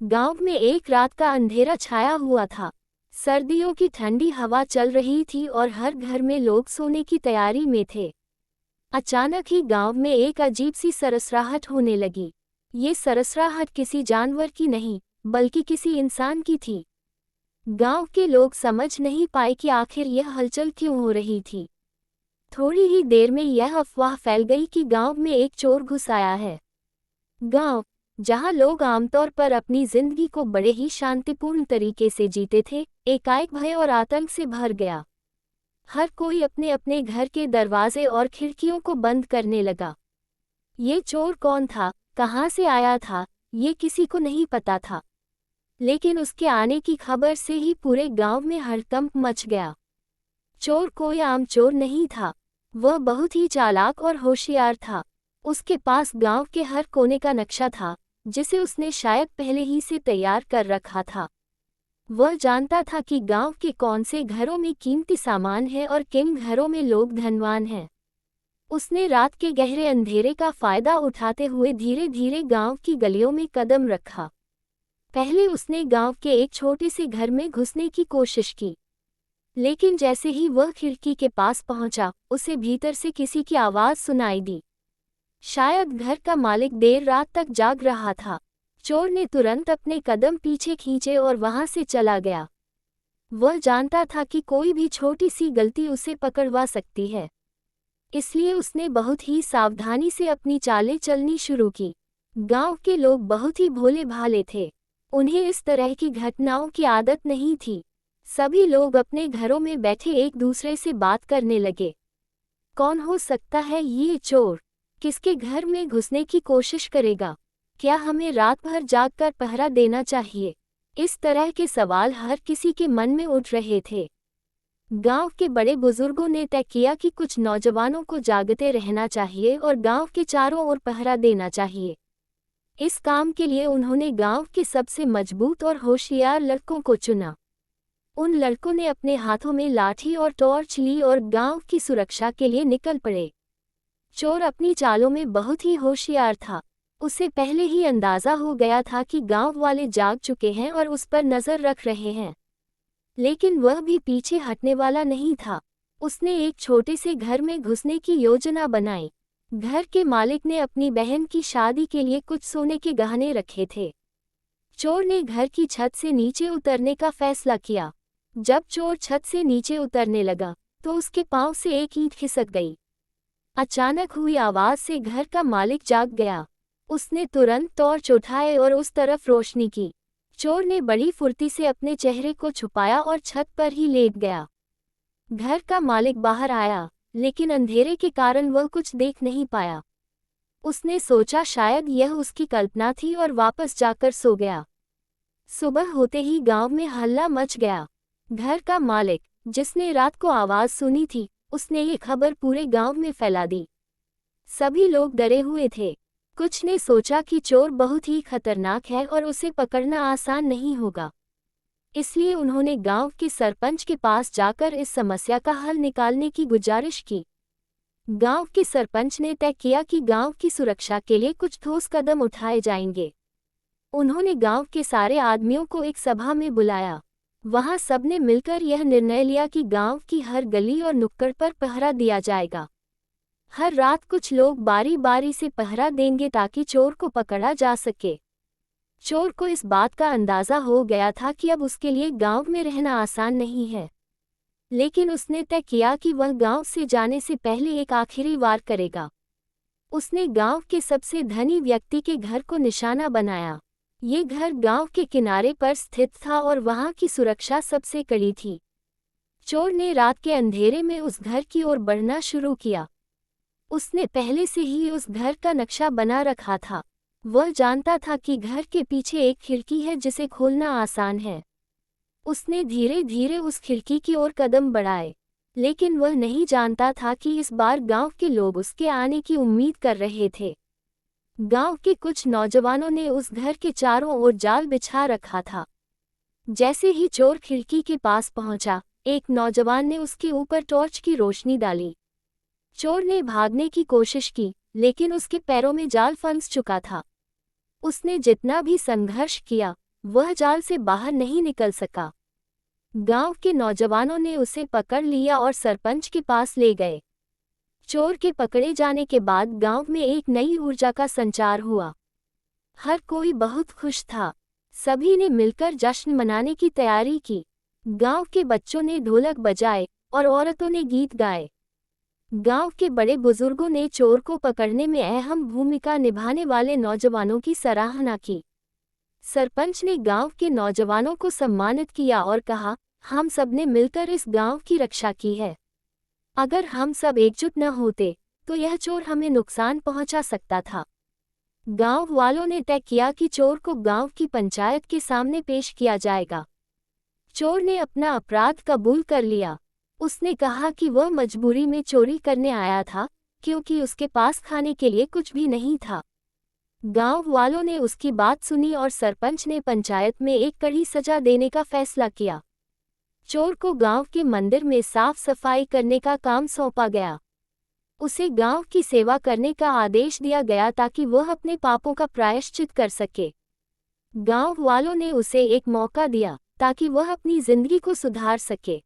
गांव में एक रात का अंधेरा छाया हुआ था। सर्दियों की ठंडी हवा चल रही थी और हर घर में लोग सोने की तैयारी में थे। अचानक ही गांव में एक अजीब सी सरसराहट होने लगी। ये सरसराहट किसी जानवर की नहीं, बल्कि किसी इंसान की थी। गांव के लोग समझ नहीं पाए कि आखिर यह हलचल क्यों हो रही थी। थोड़ी ही देर में यह अफवाह फैल गई कि गांव में एक चोर घुस आया है। गांव, जहां लोग आमतौर पर अपनी जिंदगी को बड़े ही शांतिपूर्ण तरीके से जीते थे, एकाएक भय और आतंक से भर गया। हर कोई अपने अपने घर के दरवाजे और खिड़कियों को बंद करने लगा। ये चोर कौन था, कहाँ से आया था, ये किसी को नहीं पता था। लेकिन उसके आने की खबर से ही पूरे गांव में हड़कंप मच गया। चोर कोई आम चोर नहीं था, वह बहुत ही चालाक और होशियार था। उसके पास गांव के हर कोने का नक्शा था, जिसे उसने शायद पहले ही से तैयार कर रखा था। वह जानता था कि गांव के कौन से घरों में कीमती सामान है और किन घरों में लोग धनवान हैं। उसने रात के गहरे अंधेरे का फायदा उठाते हुए धीरे धीरे गांव की गलियों में कदम रखा। पहले उसने गांव के एक छोटे से घर में घुसने की कोशिश की, लेकिन जैसे ही वह खिड़की के पास पहुंचा, उसे भीतर से किसी की आवाज़ सुनाई दी। शायद घर का मालिक देर रात तक जाग रहा था। चोर ने तुरंत अपने कदम पीछे खींचे और वहां से चला गया। वह जानता था कि कोई भी छोटी सी गलती उसे पकड़वा सकती है, इसलिए उसने बहुत ही सावधानी से अपनी चालें चलनी शुरू की। गांव के लोग बहुत ही भोले भाले थे, उन्हें इस तरह की घटनाओं की आदत नहीं थी। सभी लोग अपने घरों में बैठे एक दूसरे से बात करने लगे। कौन हो सकता है ये चोर? किसके घर में घुसने की कोशिश करेगा? क्या हमें रात भर जागकर पहरा देना चाहिए? इस तरह के सवाल हर किसी के मन में उठ रहे थे। गांव के बड़े बुजुर्गों ने तय किया कि कुछ नौजवानों को जागते रहना चाहिए और गांव के चारों ओर पहरा देना चाहिए। इस काम के लिए उन्होंने गांव के सबसे मजबूत और होशियार लड़कों को चुना। उन लड़कों ने अपने हाथों में लाठी और टॉर्च ली और गांव की सुरक्षा के लिए निकल पड़े। चोर अपनी चालों में बहुत ही होशियार था। उसे पहले ही अंदाजा हो गया था कि गांव वाले जाग चुके हैं और उस पर नजर रख रहे हैं। लेकिन वह भी पीछे हटने वाला नहीं था। उसने एक छोटे से घर में घुसने की योजना बनाई। घर के मालिक ने अपनी बहन की शादी के लिए कुछ सोने के गहने रखे थे। चोर ने घर की छत से नीचे उतरने का फैसला किया। जब चोर छत से नीचे उतरने लगा, तो उसके पांव से एक ईंट खिसक गई। अचानक हुई आवाज से घर का मालिक जाग गया। उसने तुरंत टॉर्च उठाए और उस तरफ रोशनी की। चोर ने बड़ी फुर्ती से अपने चेहरे को छुपाया और छत पर ही लेट गया। घर का मालिक बाहर आया, लेकिन अंधेरे के कारण वह कुछ देख नहीं पाया। उसने सोचा शायद यह उसकी कल्पना थी और वापस जाकर सो गया। सुबह होते ही गांव में हल्ला मच गया। घर का मालिक, जिसने रात को आवाज सुनी थी, उसने ये खबर पूरे गांव में फैला दी। सभी लोग डरे हुए थे। कुछ ने सोचा कि चोर बहुत ही खतरनाक है और उसे पकड़ना आसान नहीं होगा। इसलिए उन्होंने गांव के सरपंच के पास जाकर इस समस्या का हल निकालने की गुजारिश की। गांव के सरपंच ने तय किया कि गांव की सुरक्षा के लिए कुछ ठोस कदम उठाए जाएंगे। उन्होंने गांव के सारे आदमियों को एक सभा में बुलाया। वहां सबने मिलकर यह निर्णय लिया कि गांव की हर गली और नुक्कड़ पर पहरा दिया जाएगा। हर रात कुछ लोग बारी बारी से पहरा देंगे ताकि चोर को पकड़ा जा सके। चोर को इस बात का अंदाजा हो गया था कि अब उसके लिए गांव में रहना आसान नहीं है, लेकिन उसने तय किया कि वह गांव से जाने से पहले एक आखिरी वार करेगा। उसने गांव के सबसे धनी व्यक्ति के घर को निशाना बनाया। ये घर गांव के किनारे पर स्थित था और वहां की सुरक्षा सबसे कड़ी थी। चोर ने रात के अंधेरे में उस घर की ओर बढ़ना शुरू किया। उसने पहले से ही उस घर का नक्शा बना रखा था। वह जानता था कि घर के पीछे एक खिड़की है जिसे खोलना आसान है। उसने धीरे धीरे उस खिड़की की ओर कदम बढ़ाए, लेकिन वह नहीं जानता था कि इस बार गांव के लोग उसके आने की उम्मीद कर रहे थे। गांव के कुछ नौजवानों ने उस घर के चारों ओर जाल बिछा रखा था। जैसे ही चोर खिड़की के पास पहुंचा, एक नौजवान ने उसके ऊपर टॉर्च की रोशनी डाली। चोर ने भागने की कोशिश की, लेकिन उसके पैरों में जाल फंस चुका था। उसने जितना भी संघर्ष किया, वह जाल से बाहर नहीं निकल सका। गांव के नौजवानों ने उसे पकड़ लिया और सरपंच के पास ले गए। चोर के पकड़े जाने के बाद गांव में एक नई ऊर्जा का संचार हुआ। हर कोई बहुत खुश था। सभी ने मिलकर जश्न मनाने की तैयारी की। गांव के बच्चों ने ढोलक बजाए और औरतों ने गीत गाए। गांव के बड़े बुजुर्गों ने चोर को पकड़ने में अहम भूमिका निभाने वाले नौजवानों की सराहना की। सरपंच ने गांव के नौजवानों को सम्मानित किया और कहा, हम सब ने मिलकर इस गांव की रक्षा की है। अगर हम सब एकजुट न होते तो यह चोर हमें नुकसान पहुंचा सकता था। गांव वालों ने तय किया कि चोर को गांव की पंचायत के सामने पेश किया जाएगा। चोर ने अपना अपराध कबूल कर लिया। उसने कहा कि वह मजबूरी में चोरी करने आया था, क्योंकि उसके पास खाने के लिए कुछ भी नहीं था। गांव वालों ने उसकी बात सुनी और सरपंच ने पंचायत में एक कड़ी सजा देने का फैसला किया। चोर को गांव के मंदिर में साफ सफाई करने का काम सौंपा गया। उसे गांव की सेवा करने का आदेश दिया गया ताकि वह अपने पापों का प्रायश्चित कर सके। गांव वालों ने उसे एक मौका दिया ताकि वह अपनी जिंदगी को सुधार सके।